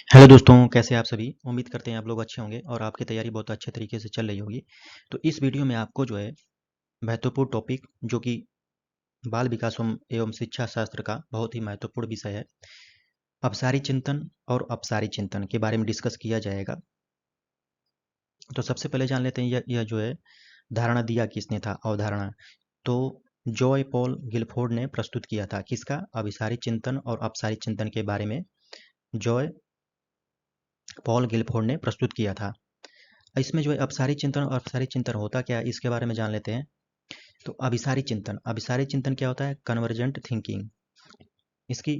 Hello दोस्तों, कैसे हैं आप सभी। उम्मीद करते हैं आप लोग अच्छे होंगे और आपकी तैयारी बहुत अच्छे तरीके से चल रही होगी। तो इस वीडियो में आपको जो है महत्वपूर्ण टॉपिक जो कि बाल विकास एवं शिक्षा शास्त्र का बहुत ही महत्वपूर्ण विषय है, अपसारी चिंतन और अपसारी चिंतन के बारे में डिस्कस किया जाएगा। तो सबसे पहले जान लेते हैं यह जो है धारणा दिया किसने था। अवधारणा तो जॉय पॉल गिलफोर्ड ने प्रस्तुत किया था। किसका? अभिसारी चिंतन और अपसारी चिंतन के बारे में जॉय पॉल गिलफोर्ड ने प्रस्तुत किया था। इसमें जो है अपसारी चिंतन और अपसारी चिंतन होता क्या है, इसके बारे में जान लेते हैं। तो अभिसारी चिंतन क्या होता है? Convergent thinking. इसकी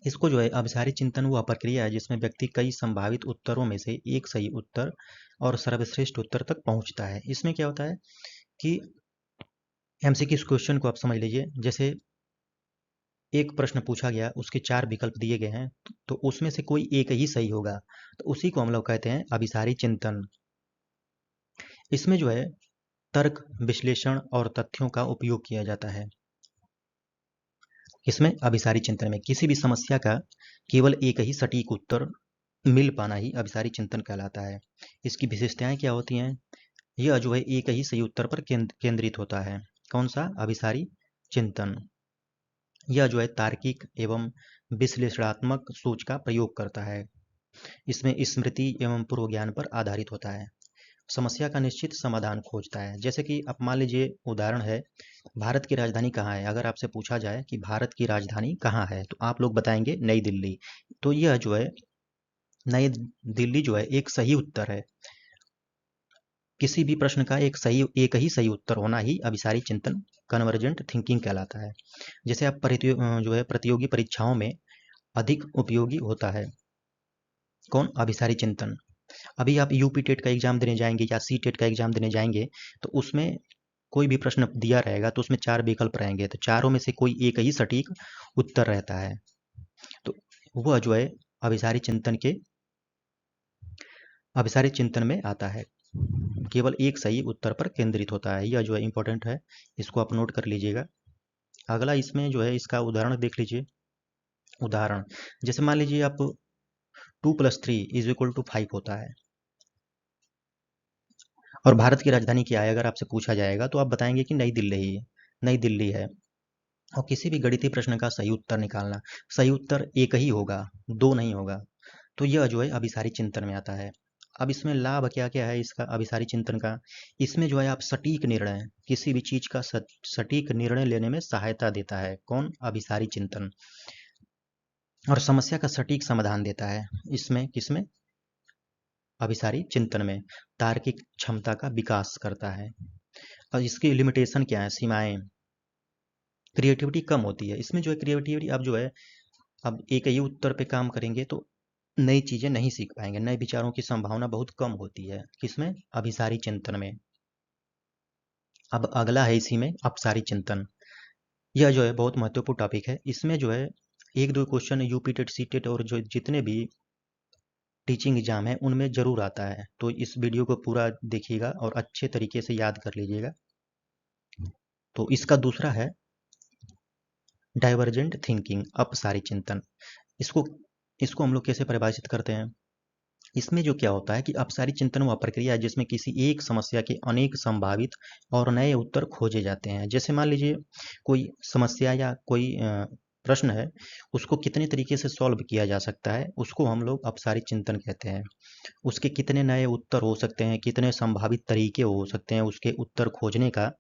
इसको जो है अभिसारी चिंतन वह प्रक्रिया है जिसमें व्यक्ति कई संभावित उत्तरों में से एक सही उत्तर और सर्वश्रेष्ठ उत्तर तक पहुंचता है। इसमें क्या होता है कि एमसीक्यू क्वेश्चन को आप समझ लीजिए। जैसे एक प्रश्न पूछा गया, उसके 4 विकल्प दिए गए हैं, तो उसमें से कोई एक ही सही होगा, तो उसी को हम लोग कहते हैं अभिसारी चिंतन। इसमें जो है तर्क, विश्लेषण और तथ्यों का उपयोग किया जाता है। इसमें अभिसारी चिंतन में किसी भी समस्या का केवल एक ही सटीक उत्तर मिल पाना ही अभिसारी चिंतन कहलाता है। इसकी विशेषताएं क्या होती हैं? यह जो है एक ही सही उत्तर पर केंद्रित होता है। कौन सा? अभिसारी चिंतन। यह जो है तार्किक एवं विश्लेषणात्मक सोच का प्रयोग करता है। इसमें स्मृति एवं पूर्व ज्ञान पर आधारित होता है। समस्या का निश्चित समाधान खोजता है। जैसे कि आप मान लीजिए, उदाहरण है, भारत की राजधानी कहाँ है। अगर आपसे पूछा जाए कि भारत की राजधानी कहाँ है, तो आप लोग बताएंगे नई दिल्ली। तो यह जो है नई दिल्ली जो है एक सही उत्तर है। किसी भी प्रश्न का एक ही सही उत्तर होना ही अभिसारी चिंतन, कन्वर्जेंट थिंकिंग कहलाता है। जैसे आप जो है प्रतियोगी परीक्षाओं में अधिक उपयोगी होता है। कौन? अभिसारी चिंतन। अभी आप यूपी टेट का एग्जाम देने जाएंगे या सी टेट का एग्जाम देने जाएंगे, तो उसमें कोई भी प्रश्न दिया रहेगा तो उसमें 4 विकल्प रहेंगे, तो चारों में से कोई एक ही सटीक उत्तर रहता है। तो वह जो है अभिसारी चिंतन में आता है। केवल एक सही उत्तर पर केंद्रित होता है। यह जो है इंपॉर्टेंट है, इसको आप नोट कर लीजिएगा। अगला इसमें जो है इसका उदाहरण देख लीजिए। उदाहरण जैसे मान लीजिए आप 2+3 = 5 होता है और भारत की राजधानी क्या है अगर आपसे पूछा जाएगा, तो आप बताएंगे कि नई दिल्ली है। और किसी भी गणितीय प्रश्न का सही उत्तर निकालना, सही उत्तर एक ही होगा, दो नहीं होगा। तो यह जो है अभिसारी चिंतन में आता है। अब इसमें लाभ क्या क्या है इसका, अभिसारी चिंतन का? इसमें जो है आप सटीक निर्णय, किसी भी चीज का सटीक निर्णय लेने में सहायता देता है। कौन? अभिसारी चिंतन। और समस्या का सटीक समाधान देता है। इसमें किसमें? अभिसारी चिंतन में। तार्किक क्षमता का विकास करता है। और इसकी लिमिटेशन क्या है, सीमाएं? क्रिएटिविटी कम होती है। इसमें जो है क्रिएटिविटी, अब जो है अब एक ही उत्तर पे काम करेंगे तो नई चीजें नहीं सीख पाएंगे, नए विचारों की संभावना बहुत कम होती है। किसमें? अभिसारी चिंतन में। अब अगला है इसी में अपसारी चिंतन। यह जो है बहुत महत्वपूर्ण टॉपिक है। इसमें जो है एक दो question UP TET, C TET और जो जितने भी टीचिंग एग्जाम है उनमें जरूर आता है। तो इस वीडियो को पूरा देखिएगा और अच्छे तरीके से याद कर लीजिएगा। तो इसका दूसरा है डाइवर्जेंट थिंकिंग, अपसारी चिंतन। इसको इसको हम लोग कैसे परिभाषित करते हैं? इसमें जो क्या होता है कि अपसारी चिंतन वह प्रक्रिया है जिसमें किसी एक समस्या के अनेक संभावित और नए उत्तर खोजे जाते हैं। जैसे मान लीजिए कोई समस्या या कोई प्रश्न है, उसको कितने तरीके से सॉल्व किया जा सकता है, उसको हम लोग अपसारी चिंतन कहते हैं। उसके कितने नए उत्तर हो सकते हैं, कितने संभावित तरीके हो सकते हैं उसके उत्तर खोजने का,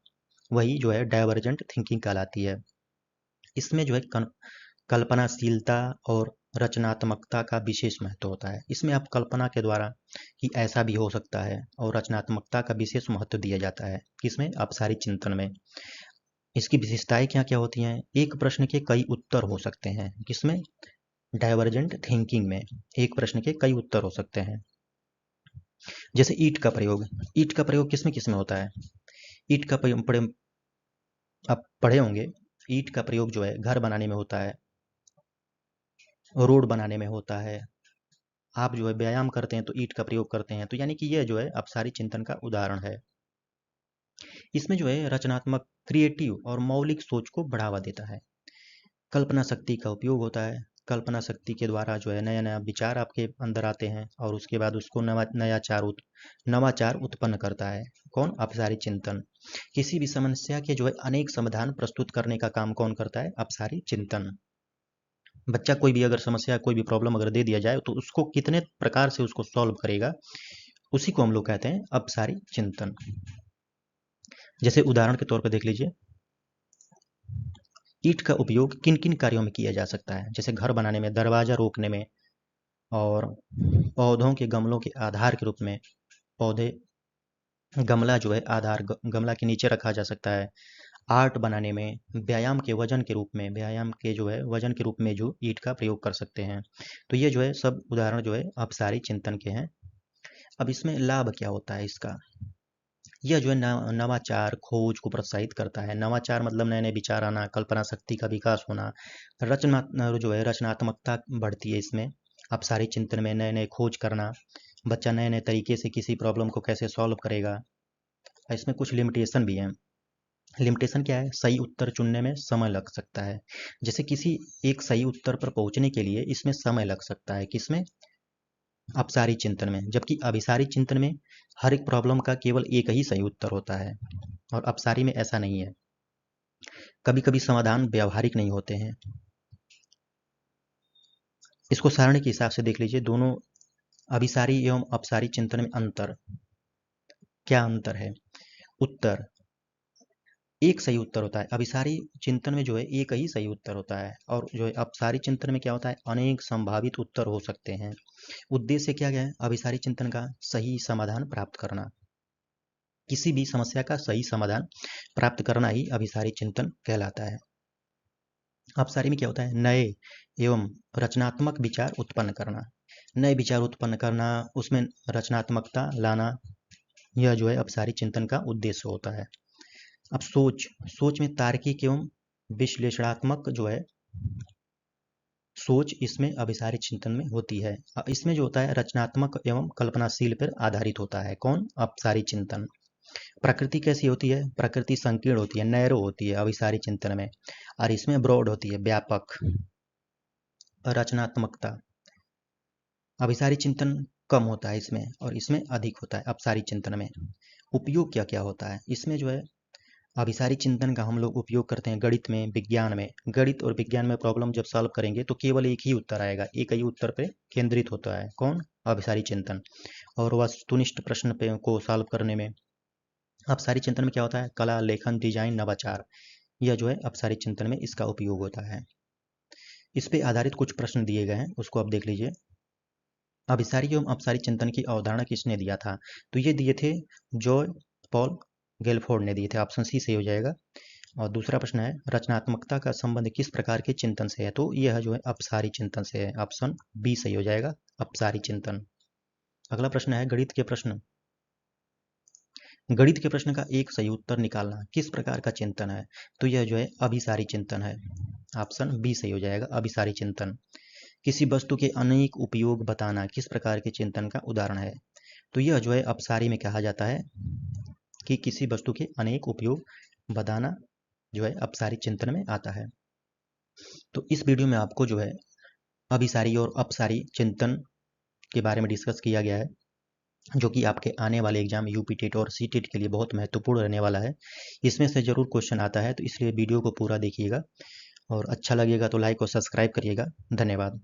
वही जो है डाइवर्जेंट थिंकिंग कहलाती है। इसमें जो है कल्पनाशीलता और रचनात्मकता का विशेष महत्व होता है। इसमें आप कल्पना के द्वारा कि ऐसा भी हो सकता है और रचनात्मकता का विशेष महत्व दिया जाता है। किसमें? अपसारी चिंतन में। इसकी विशेषताएं क्या क्या होती हैं? एक प्रश्न के कई उत्तर हो सकते हैं। किसमें? डाइवर्जेंट थिंकिंग में। एक प्रश्न के कई उत्तर हो सकते हैं। जैसे ईंट का प्रयोग किसमें किसमें होता है? ईंट का प्रयोग आप पढ़े होंगे। ईंट का प्रयोग जो है घर बनाने में होता है, रोड बनाने में होता है। आप जो है व्यायाम करते हैं तो ईंट का प्रयोग करते हैं। तो यानी कि यह जो है अपसारी चिंतन का उदाहरण है। इसमें जो है रचनात्मक, क्रिएटिव और मौलिक सोच को बढ़ावा देता है। कल्पना शक्ति का उपयोग होता है। कल्पना शक्ति के द्वारा जो है नया नया विचार आपके अंदर आते हैं और उसके बाद उसको नवाचार उत्पन्न करता है। कौन? अपसारी चिंतन। किसी भी समस्या के जो है अनेक समाधान प्रस्तुत करने का काम कौन करता है? अपसारी चिंतन। बच्चा कोई भी अगर समस्या, कोई भी प्रॉब्लम अगर दे दिया जाए तो उसको कितने प्रकार से उसको सॉल्व करेगा, उसी को हम लोग कहते हैं अपसारी चिंतन। जैसे उदाहरण के तौर पर देख लीजिए, ईंट का उपयोग किन किन कार्यों में किया जा सकता है? जैसे घर बनाने में, दरवाजा रोकने में, और पौधों के गमलों के आधार के रूप में, पौधे गमला जो है आधार गमला के नीचे रखा जा सकता है। आर्ट बनाने में, व्यायाम के वजन के रूप में, व्यायाम के जो है वजन के रूप में जो ईंट का प्रयोग कर सकते हैं। तो ये जो है सब उदाहरण जो है अपसारी चिंतन के हैं। अब इसमें लाभ क्या होता है इसका? यह जो है नवाचार, खोज को प्रोत्साहित करता है। नवाचार मतलब नए नए विचार आना, कल्पना शक्ति का विकास होना, रचनात्मकता बढ़ती है इसमें। अपसारी चिंतन में नए नए खोज करना, बच्चा नए नए तरीके से किसी प्रॉब्लम को कैसे सॉल्व करेगा। इसमें कुछ लिमिटेशन भी हैं। लिमिटेशन क्या है? सही उत्तर चुनने में समय लग सकता है। जैसे किसी एक सही उत्तर पर पहुंचने के लिए इसमें समय लग सकता है। किसमें? अपसारी चिंतन में। जबकि अभिसारी चिंतन में हर एक प्रॉब्लम का केवल एक ही सही उत्तर होता है, और अपसारी में ऐसा नहीं है। कभी कभी समाधान व्यावहारिक नहीं होते हैं। इसको सारणी के हिसाब से देख लीजिए, दोनों अभिसारी एवं अपसारी चिंतन में अंतर क्या अंतर है? उत्तर, एक सही उत्तर होता है। अभिसारी चिंतन में जो है एक ही सही उत्तर होता है, और जो है अपसारी चिंतन में क्या होता है? अनेक संभावित उत्तर हो सकते हैं। उद्देश्य क्या है अभिसारी चिंतन का? सही समाधान प्राप्त करना। किसी भी समस्या का सही समाधान प्राप्त करना ही अभिसारी चिंतन कहलाता है। अपसारी में क्या होता है? नए एवं रचनात्मक विचार उत्पन्न करना। नए विचार उत्पन्न करना, उसमें रचनात्मकता लाना, यह जो है अपसारी चिंतन का उद्देश्य होता है। अब सोच में तार्किक एवं विश्लेषणात्मक जो है सोच इसमें अभिसारी चिंतन में होती है। इसमें जो होता है रचनात्मक एवं कल्पनाशील पर आधारित होता है। कौन? अपसारी चिंतन। प्रकृति कैसी होती है? प्रकृति संकीर्ण होती है, नैरो होती है अभिसारी चिंतन में, और इसमें ब्रॉड होती है, व्यापक। रचनात्मकता, अभिसारी चिंतन कम होता है इसमें, और इसमें अधिक होता है अपसारी चिंतन में। उपयोग क्या क्या होता है इसमें? जो है अभिसारी चिंतन का हम लोग उपयोग करते हैं गणित में, विज्ञान में। गणित और विज्ञान में प्रॉब्लम जब सॉल्व करेंगे तो केवल एक ही उत्तर आएगा, एक ही उत्तर पे केंद्रित होता है। कौन? अभिसारी चिंतन। और वस्तुनिष्ठ प्रश्न पे को सॉल्व करने में अपसारी चिंतन में क्या होता है? कला, लेखन, डिजाइन, नवाचार, यह जो है अपसारी चिंतन में इसका उपयोग होता है। इस पे आधारित कुछ प्रश्न दिए गए हैं, उसको आप देख लीजिए। अभिसारी एवं अपसारी चिंतन की अवधारणा किसने दिया था? तो ये दिए थे जॉय पॉल गेलफोर्ड ने दिए थे। ऑप्शन सी सही हो जाएगा। और दूसरा प्रश्न है, रचनात्मकता का संबंध किस प्रकार के चिंतन से है? तो यह जो है अपसारी चिंतन से है। ऑप्शन बी सही हो जाएगा, अपसारी चिंतन। अगला प्रश्न है, गणित के प्रश्न का एक सही उत्तर निकालना किस प्रकार का चिंतन है? तो यह जो है अभिसारी चिंतन है। ऑप्शन बी सही हो जाएगा, अभिसारी चिंतन। किसी वस्तु के अनेक उपयोग बताना किस प्रकार के चिंतन का उदाहरण है? तो यह जो है अपसारी में कहा जाता है कि किसी वस्तु के अनेक उपयोग बताना जो है अपसारी चिंतन में आता है। तो इस वीडियो में आपको जो है अभिसारी और अपसारी चिंतन के बारे में डिस्कस किया गया है, जो कि आपके आने वाले एग्जाम यूपी टेट और सी टेट के लिए बहुत महत्वपूर्ण रहने वाला है। इसमें से जरूर क्वेश्चन आता है, तो इसलिए वीडियो को पूरा देखिएगा, और अच्छा लगेगा तो लाइक और सब्सक्राइब करिएगा। धन्यवाद।